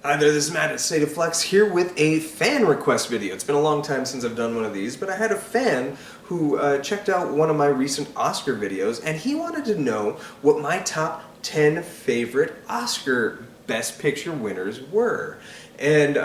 Hi there, this is Matt at State of Flex here with a fan request video. It's been a long time since I've done one of these, but I had a fan who checked out one of my recent Oscar videos, and he wanted to know what my top 10 favorite Oscar Best Picture winners were. And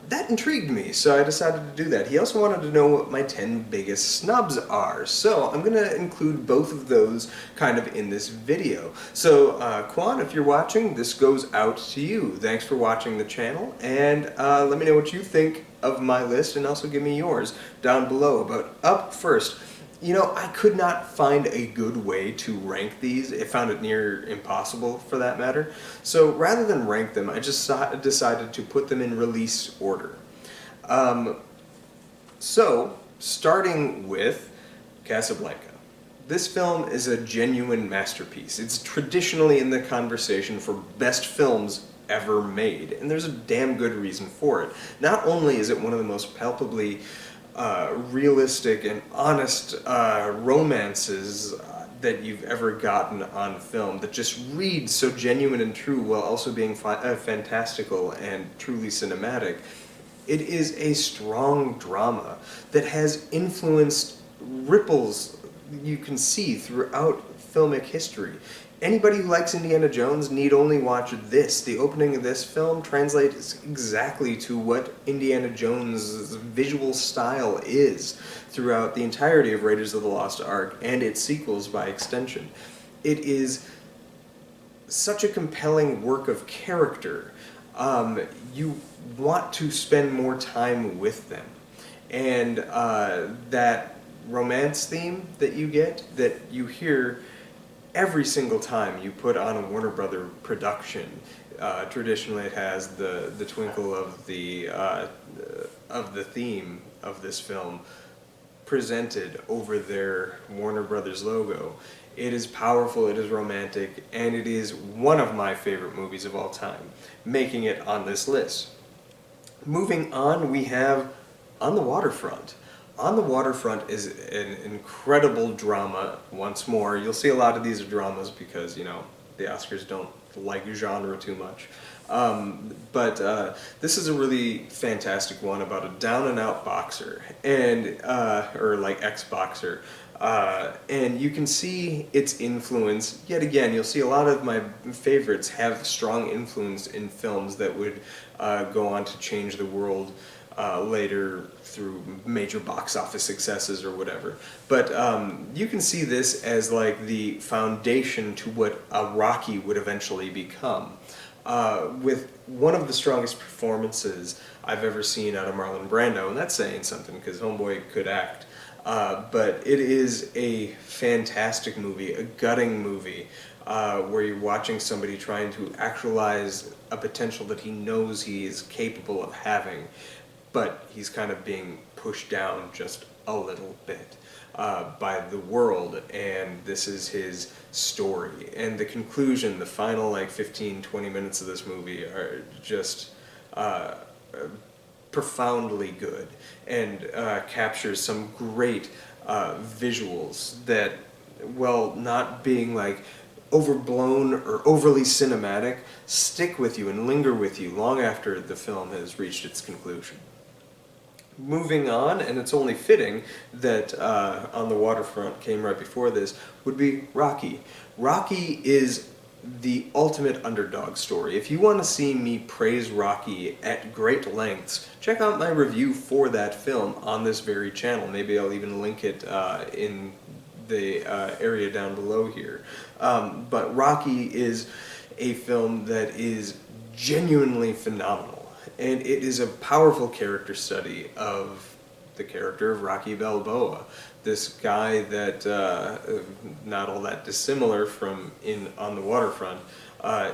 that intrigued me, so I decided to do that. He also wanted to know what my 10 biggest snubs are, so I'm going to include both of those kind of in this video. So, Quan, if you're watching, this goes out to you. Thanks for watching the channel, and let me know what you think of my list, and also give me yours down below. But up first, you know, I could not find a good way to rank these. I found it near impossible, for that matter. So rather than rank them, I just decided to put them in release order. So, starting with Casablanca. This film is a genuine masterpiece. It's traditionally in the conversation for best films ever made, and there's a damn good reason for it. Not only is it one of the most palpably realistic and honest romances that you've ever gotten on film, that just reads so genuine and true while also being fantastical and truly cinematic. It is a strong drama that has influenced ripples you can see throughout filmic history. Anybody who likes Indiana Jones need only watch this. The opening of this film translates exactly to what Indiana Jones' visual style is throughout the entirety of Raiders of the Lost Ark and its sequels by extension. It is such a compelling work of character. You want to spend more time with them. And that romance theme that you get, that you hear every single time you put on a Warner Brother production. Traditionally, it has the twinkle of the theme of this film presented over their Warner Brothers logo. It is powerful, it is romantic, and it is one of my favorite movies of all time, making it on this list. Moving on, we have On the Waterfront. On the Waterfront is an incredible drama, once more. You'll see a lot of these are dramas because, you know, the Oscars don't like genre too much. But this is a really fantastic one about a down-and-out boxer, and or like ex-boxer. And you can see its influence. Yet again, you'll see a lot of my favorites have strong influence in films that would go on to change the world later through major box office successes or whatever. But you can see this as like the foundation to what a Rocky would eventually become. With one of the strongest performances I've ever seen out of Marlon Brando, and that's saying something because homeboy could act. But it is a fantastic movie, a gutting movie, where you're watching somebody trying to actualize a potential that he knows he is capable of having, but he's kind of being pushed down just a little bit by the world, and this is his story. And the conclusion, the final like 15-20 minutes of this movie are just profoundly good, and captures some great visuals that, while not being like overblown or overly cinematic, stick with you and linger with you long after the film has reached its conclusion. Moving on, and it's only fitting that On the Waterfront came right before this, would be Rocky. Rocky is the ultimate underdog story. If you want to see me praise Rocky at great lengths, check out my review for that film on this very channel. Maybe I'll even link it in the area down below here. But Rocky is a film that is genuinely phenomenal. And it is a powerful character study of the character of Rocky Balboa. This guy that, not all that dissimilar from On the Waterfront,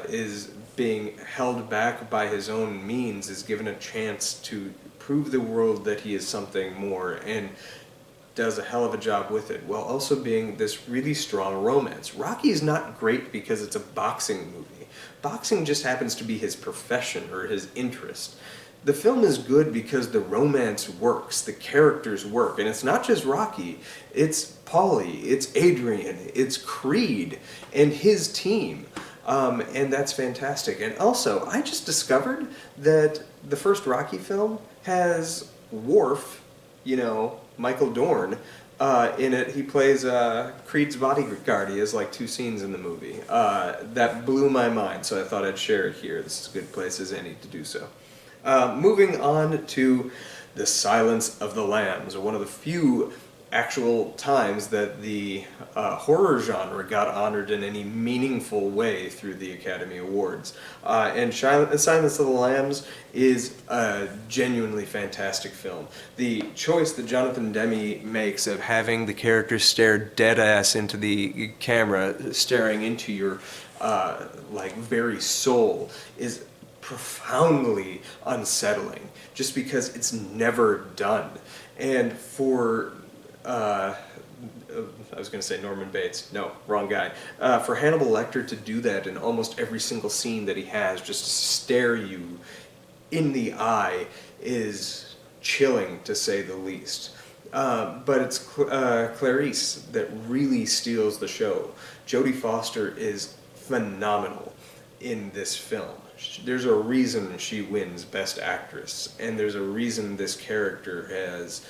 is being held back by his own means, is given a chance to prove the world that he is something more, and does a hell of a job with it, while also being this really strong romance. Rocky is not great because it's a boxing movie. Boxing just happens to be his profession or his interest. The film is good because the romance works, the characters work, and it's not just Rocky, it's Paulie, it's Adrian, it's Creed, and his team. And that's fantastic. And also, I just discovered that the first Rocky film has Worf, you know, Michael Dorn, in it. He plays Creed's bodyguard. He has like 2 scenes in the movie. That blew my mind, so I thought I'd share it here. This is a good place as any to do so. Moving on to The Silence of the Lambs, one of the few actual times that the horror genre got honored in any meaningful way through the Academy Awards. And Silence of the Lambs is a genuinely fantastic film. The choice that Jonathan Demme makes of having the characters stare dead ass into the camera, staring into your like very soul, is profoundly unsettling, just because it's never done. And for I was going to say Norman Bates. No, wrong guy. For Hannibal Lecter to do that in almost every single scene that he has, just to stare you in the eye, is chilling, to say the least. But it's Clarice that really steals the show. Jodie Foster is phenomenal in this film. There's a reason she wins Best Actress, and there's a reason this character has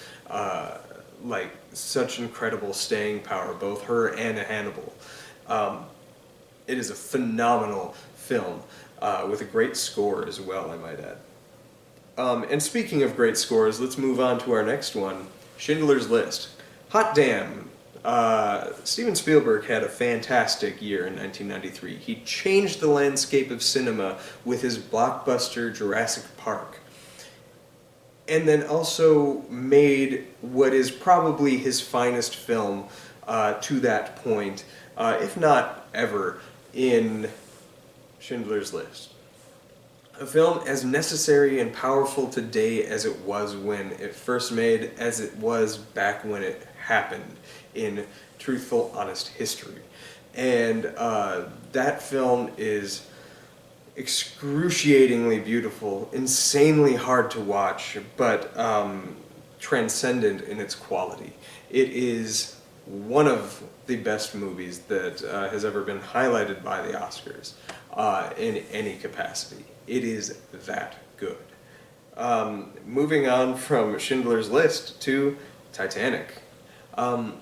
like such incredible staying power, both her and Hannibal. It is a phenomenal film with a great score as well, I might add. And speaking of great scores, let's move on to our next one, Schindler's List. Hot damn! Steven Spielberg had a fantastic year in 1993. He changed the landscape of cinema with his blockbuster Jurassic Park, and then also made what is probably his finest film to that point, if not ever, in Schindler's List. A film as necessary and powerful today as it was when it first made, as it was back when it happened in truthful, honest history. And that film is excruciatingly beautiful, insanely hard to watch, but transcendent in its quality. It is one of the best movies that has ever been highlighted by the Oscars in any capacity. It is that good. Moving on from Schindler's List to Titanic. I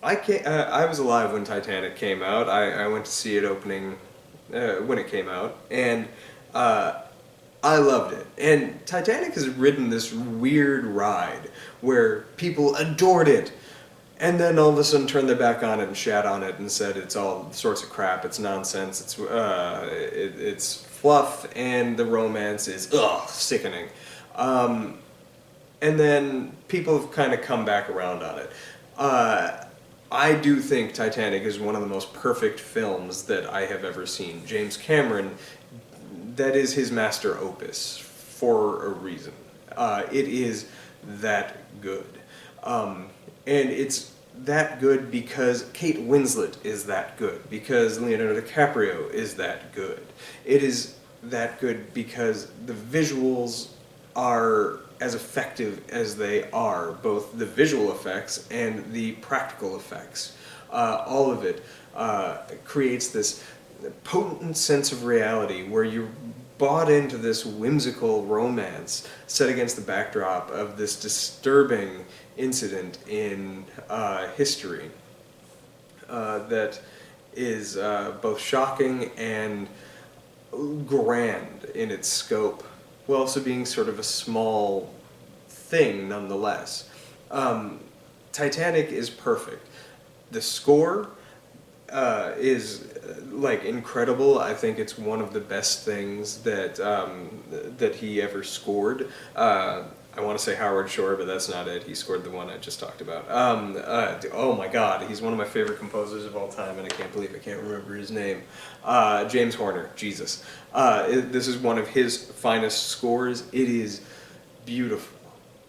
was alive when Titanic came out. I went to see it opening when it came out, and I loved it. And Titanic has ridden this weird ride where people adored it, and then all of a sudden turned their back on it and shat on it and said it's all sorts of crap, it's nonsense, it's fluff, and the romance is sickening. And then people have kind of come back around on it. I do think Titanic is one of the most perfect films that I have ever seen. James Cameron, that is his master opus for a reason. It is that good. And it's that good because Kate Winslet is that good, because Leonardo DiCaprio is that good. It is that good because the visuals are as effective as they are, both the visual effects and the practical effects. All of it creates this potent sense of reality where you're bought into this whimsical romance set against the backdrop of this disturbing incident in history that is both shocking and grand in its scope, while also being sort of a small thing nonetheless. Titanic is perfect. The score is like incredible. I think it's one of the best things that that he ever scored. I want to say Howard Shore, but that's not it. He scored the one I just talked about. Oh my God, he's one of my favorite composers of all time, and I can't believe I can't remember his name. James Horner, Jesus. This is one of his finest scores. It is beautiful,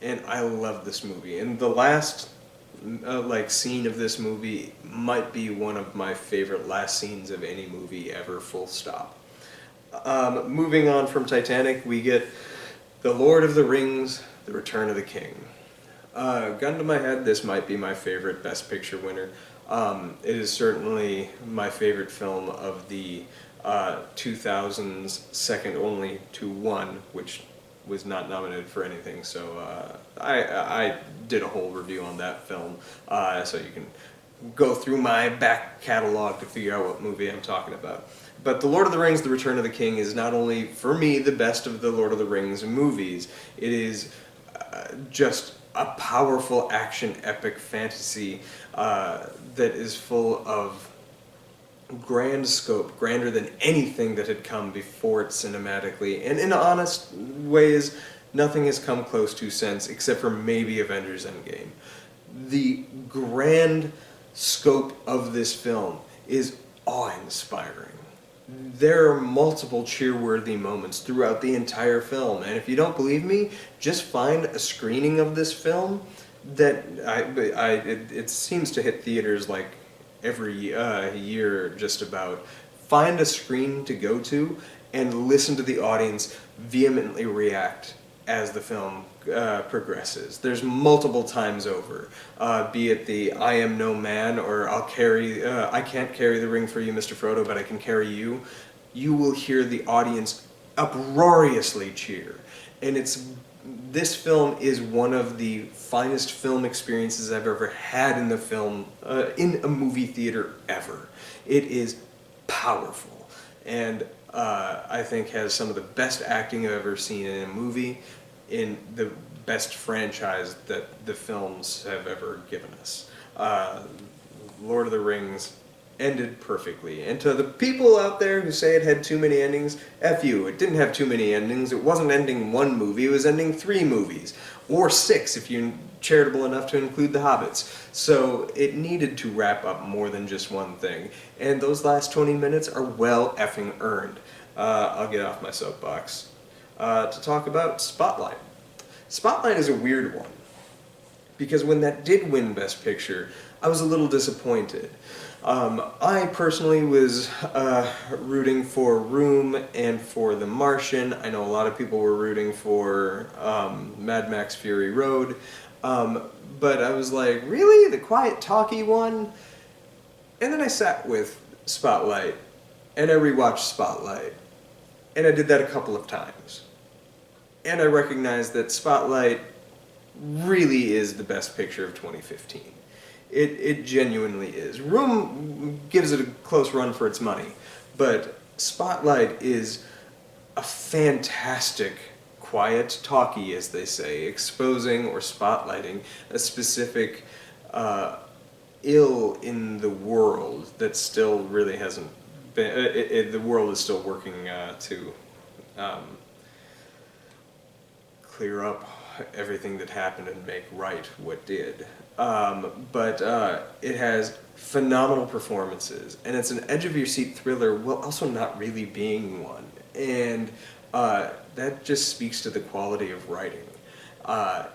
and I love this movie. And the last scene of this movie might be one of my favorite last scenes of any movie ever, full stop. Moving on from Titanic, we get The Lord of the Rings, The Return of the King. Gun to my head, this might be my favorite Best Picture winner It is certainly my favorite film of the 2000s, second only to one, which was not nominated for anything. So I did a whole review on that film, so you can go through my back catalog to figure out what movie I'm talking about. But The Lord of the Rings, The Return of the King is not only, for me, the best of the Lord of the Rings movies, it is just a powerful action epic fantasy that is full of grand scope, grander than anything that had come before it cinematically. And in honest ways, nothing has come close to since, except for maybe Avengers Endgame. The grand scope of this film is awe-inspiring. There are multiple cheer-worthy moments throughout the entire film, and if you don't believe me, just find a screening of this film that it seems to hit theaters like every year just about. Find a screen to go to and listen to the audience vehemently react as the film progresses. There's multiple times over, be it the "I am no man" or I can't carry the ring for you, Mr. Frodo, but I can carry you." You will hear the audience uproariously cheer, and this film is one of the finest film experiences I've ever had in in a movie theater ever. It is powerful, and I think has some of the best acting I've ever seen in a movie, in the best franchise that the films have ever given us. Lord of the Rings ended perfectly. And to the people out there who say it had too many endings, F you, it didn't have too many endings. It wasn't ending one movie, it was ending 3 movies. Or 6 if you're charitable enough to include the Hobbits. So it needed to wrap up more than just one thing. And those last 20 minutes are well effing earned. I'll get off my soapbox to talk about Spotlight. Spotlight is a weird one, because when that did win Best Picture, I was a little disappointed. I personally was rooting for Room and for The Martian. I know a lot of people were rooting for Mad Max Fury Road, but I was like, really? The quiet, talky one? And then I sat with Spotlight, and I rewatched Spotlight, and I did that a couple of times. And I recognized that Spotlight really is the best picture of 2015. It genuinely is. Room gives it a close run for its money, but Spotlight is a fantastic, quiet talkie, as they say, exposing or spotlighting a specific ill in the world that still really hasn't been... the world is still working to clear up everything that happened and make right what did. But it has phenomenal performances, and it's an edge-of-your-seat thriller while also not really being one. And that just speaks to the quality of writing.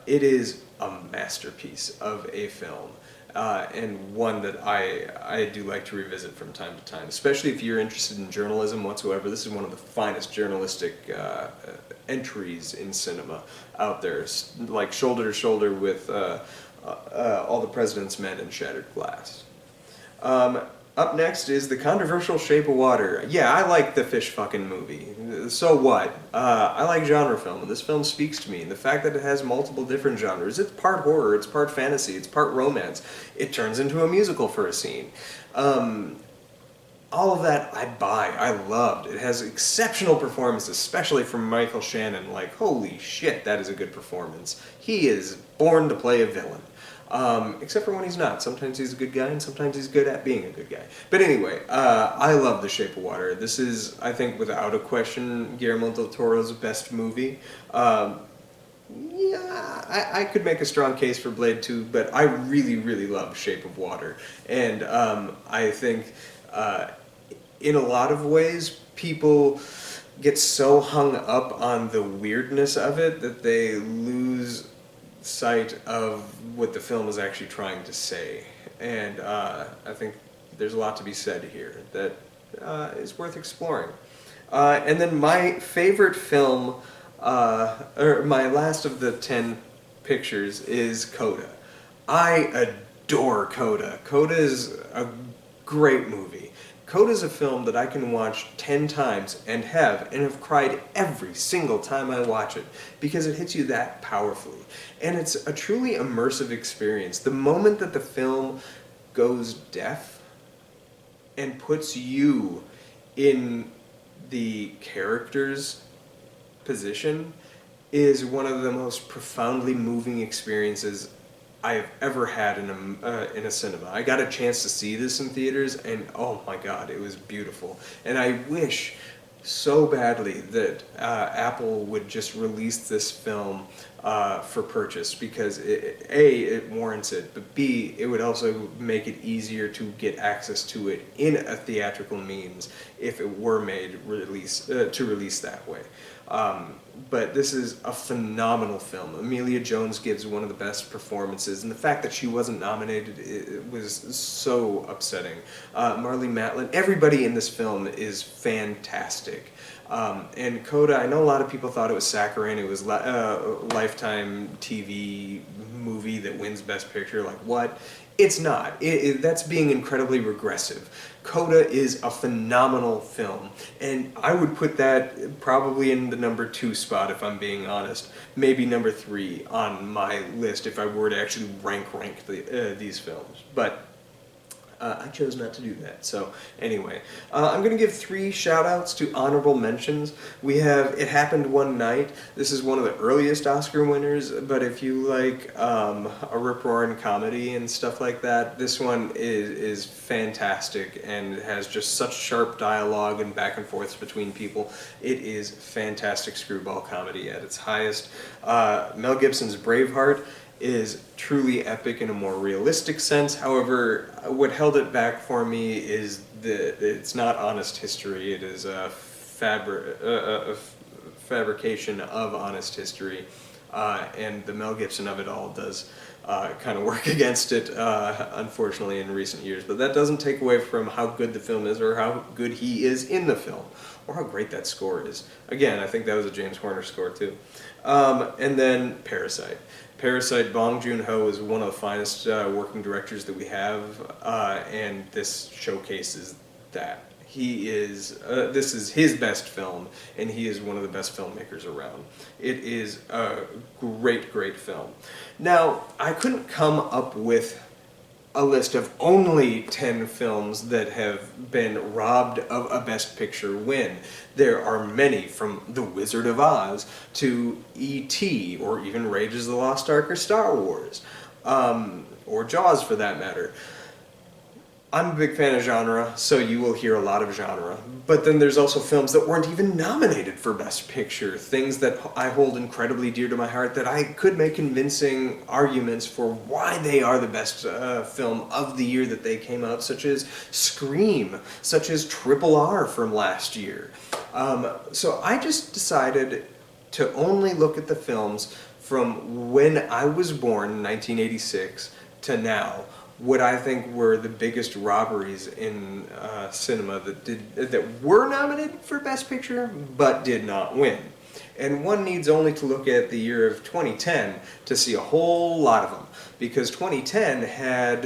It is a masterpiece of a film, and one that I do like to revisit from time to time, especially if you're interested in journalism whatsoever. This is one of the finest journalistic entries in cinema out there, like shoulder to shoulder with All the President's Men and Shattered Glass. Up next is the controversial Shape of Water. Yeah, I like the fish fucking movie. So what? I like genre film, and this film speaks to me. And the fact that it has multiple different genres, it's part horror, it's part fantasy, it's part romance. It turns into a musical for a scene. All of that I buy, I loved. It has exceptional performances, especially from Michael Shannon. Like, holy shit, that is a good performance. He is born to play a villain. Except for when he's not. Sometimes he's a good guy, and sometimes he's good at being a good guy. But anyway, I love The Shape of Water. This is, I think, without a question, Guillermo del Toro's best movie. Yeah, I could make a strong case for Blade 2, but I really, really love Shape of Water. And I think, in a lot of ways, people get so hung up on the weirdness of it that they lose sight of what the film is actually trying to say. And I think there's a lot to be said here that is worth exploring. And then my favorite film, or my last of the 10 pictures, is Coda. I adore Coda. Coda is a great movie. Coda is a film that I can watch 10 times and have cried every single time I watch it because it hits you that powerfully. And it's a truly immersive experience. The moment that the film goes deaf and puts you in the character's position is one of the most profoundly moving experiences I have ever had in a cinema. I got a chance to see this in theaters, and oh my god, it was beautiful. And I wish so badly that Apple would just release this film for purchase because it warrants it, but B, it would also make it easier to get access to it in a theatrical means if it were made to release that way. But this is a phenomenal film. Emilia Jones gives one of the best performances, and the fact that she wasn't nominated it was so upsetting. Marlee Matlin, everybody in this film is fantastic. And Coda, I know a lot of people thought it was saccharine. It was a Lifetime TV movie that wins Best Picture. Like, what? It's not. That's being incredibly regressive. Coda is a phenomenal film, and I would put that probably in the number 2 spot if I'm being honest. Maybe number 3 on my list if I were to actually rank these films. But I chose not to do that. So anyway, I'm going to give 3 shout-outs to honorable mentions. We have It Happened One Night. This is one of the earliest Oscar winners, but if you like a rip-roaring comedy and stuff like that, this one is fantastic and has just such sharp dialogue and back and forths between people. It is fantastic screwball comedy at its highest. Mel Gibson's Braveheart is truly epic in a more realistic sense. However, what held it back for me is it's not honest history. It is a fabrication of honest history, and the Mel Gibson of it all does kind of work against it, unfortunately, in recent years. But that doesn't take away from how good the film is or how good he is in the film, or how great that score is. Again, I think that was a James Horner score too. And then Parasite, Bong Joon-ho is one of the finest working directors that we have, and this showcases that. This is his best film, and he is one of the best filmmakers around. It is a great, great film. Now, I couldn't come up with a list of only 10 films that have been robbed of a Best Picture win. There are many, from The Wizard of Oz to E.T., or even Raiders of the Lost Ark or Star Wars, or Jaws for that matter. I'm a big fan of genre, so you will hear a lot of genre. But then there's also films that weren't even nominated for Best Picture, things that I hold incredibly dear to my heart that I could make convincing arguments for why they are the best film of the year that they came out, such as Scream, such as RRR from last year. So I just decided to only look at the films from when I was born, 1986, to now, what I think were the biggest robberies in cinema that were nominated for Best Picture but did not win. And one needs only to look at the year of 2010 to see a whole lot of them, because 2010 had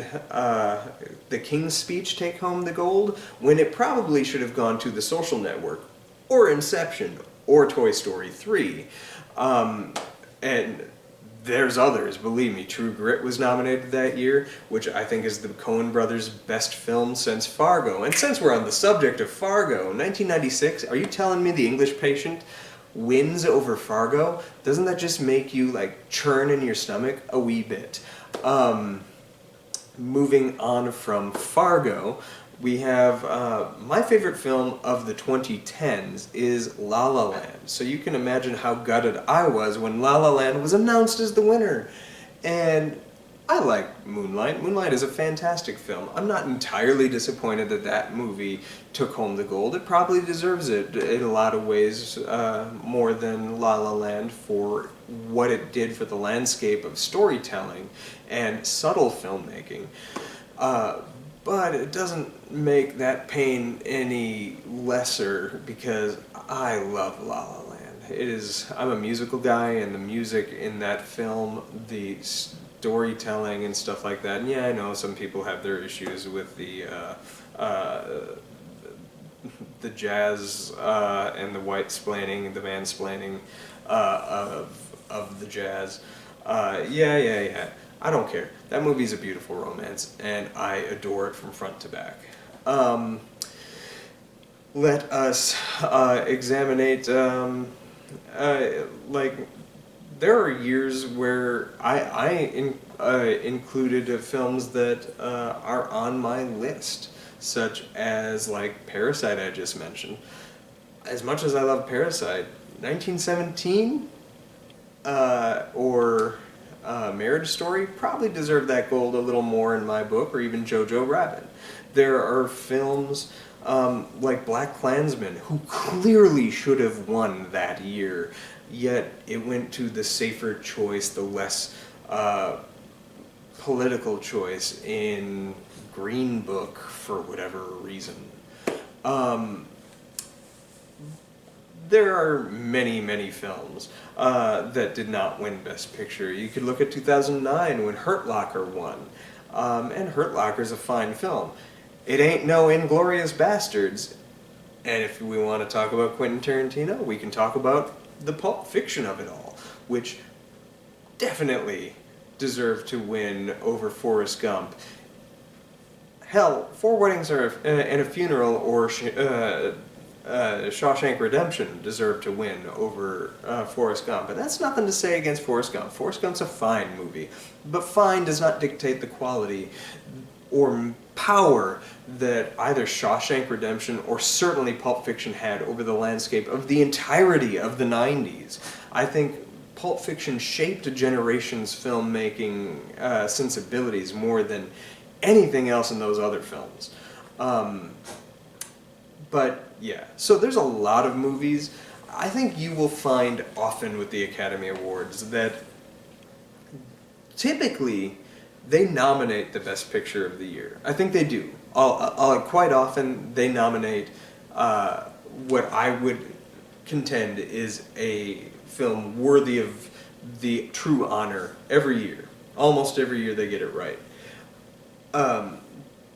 The King's Speech take home the gold when it probably should have gone to The Social Network or Inception or Toy Story 3. And there's others, believe me. True Grit was nominated that year, which I think is the Coen brothers' best film since Fargo. And since we're on the subject of Fargo, 1996, are you telling me The English Patient wins over Fargo? Doesn't that just make you, like, churn in your stomach a wee bit? Moving on from Fargo, we have my favorite film of the 2010s is La La Land. So you can imagine how gutted I was when La La Land was announced as the winner. And I like Moonlight. Moonlight is a fantastic film. I'm not entirely disappointed that that movie took home the gold. It probably deserves it in a lot of ways more than La La Land for what it did for the landscape of storytelling and subtle filmmaking. But it doesn't make that pain any lesser because I love La La Land. I'm a musical guy, and the music in that film, the storytelling and stuff like that. And yeah, I know some people have their issues with the jazz and the white-splaining, the mansplaining of the jazz. Yeah. I don't care. That movie's a beautiful romance, and I adore it from front to back. Let us examinate, like, there are years where I included films that are on my list, such as, like, Parasite I just mentioned. As much as I love Parasite, 1917 or Marriage Story probably deserve that gold a little more in my book, or even Jojo Rabbit. There are films like Black Klansman, who clearly should have won that year, yet it went to the safer choice, the less political choice in Green Book for whatever reason. There are many films that did not win Best Picture. You could look at 2009 when Hurt Locker won, and Hurt Locker's a fine film. It ain't no Inglourious Basterds, and if we want to talk about Quentin Tarantino, we can talk about the Pulp Fiction of it all, which definitely deserved to win over Forrest Gump. Hell, Four Weddings and a Funeral or Shawshank Redemption deserved to win over Forrest Gump. And that's nothing to say against Forrest Gump. Forrest Gump's a fine movie. But fine does not dictate the quality or power that either Shawshank Redemption or certainly Pulp Fiction had over the landscape of the entirety of the 90s. I think Pulp Fiction shaped a generation's filmmaking sensibilities more than anything else in those other films. But yeah, so there's a lot of movies. I think you will find often with the Academy Awards that typically they nominate the Best Picture of the year. I think they do. Quite often they nominate what I would contend is a film worthy of the true honor every year. Almost every year they get it right.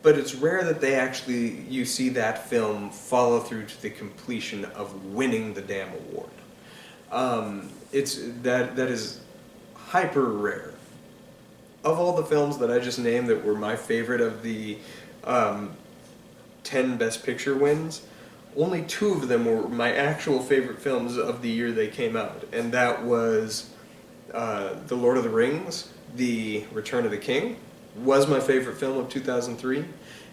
But it's rare that you see that film follow through to the completion of winning the damn award. That is hyper rare. Of all the films that I just named that were my favorite of the 10 Best Picture wins, only 2 of them were my actual favorite films of the year they came out, and that was The Lord of the Rings, The Return of the King, was my favorite film of 2003,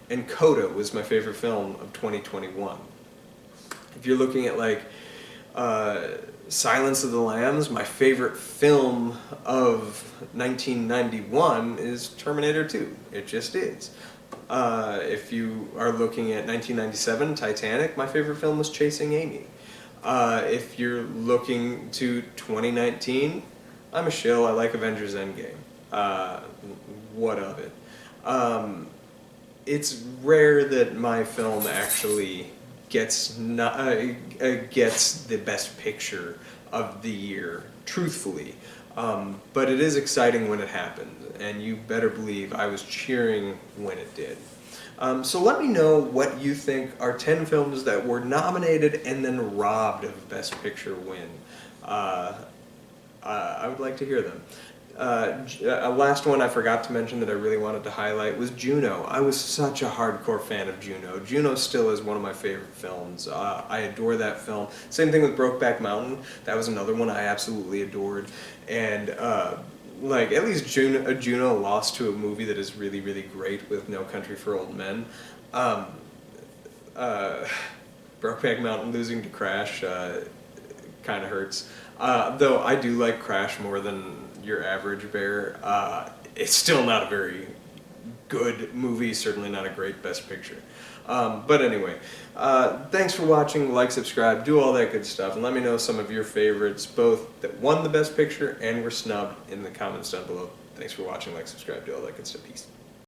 and Coda was my favorite film of 2021. If you're looking at like Silence of the Lambs, my favorite film of 1991 is Terminator 2. It just is. If you are looking at 1997, Titanic, my favorite film was Chasing Amy. If you're looking to 2019, I'm a shill. I like Avengers Endgame. What of it? It's rare that my film actually gets the Best Picture of the year, truthfully. But it is exciting when it happens, and you better believe I was cheering when it did. So let me know what you think are 10 films that were nominated and then robbed of Best Picture win. I would like to hear them. Last one I forgot to mention that I really wanted to highlight was Juno. I was such a hardcore fan of Juno. Juno still is one of my favorite films. I adore that film. Same thing with Brokeback Mountain. That was another one I absolutely adored. And like at least Juno lost to a movie that is really, really great with No Country for Old Men. Brokeback Mountain losing to Crash kind of hurts. Though I do like Crash more than your average bear. It's still not a very good movie, certainly not a great Best Picture. But anyway, thanks for watching, like, subscribe, do all that good stuff, and let me know some of your favorites, both that won the Best Picture and were snubbed, in the comments down below. Thanks for watching, like, subscribe, do all that good stuff. Peace.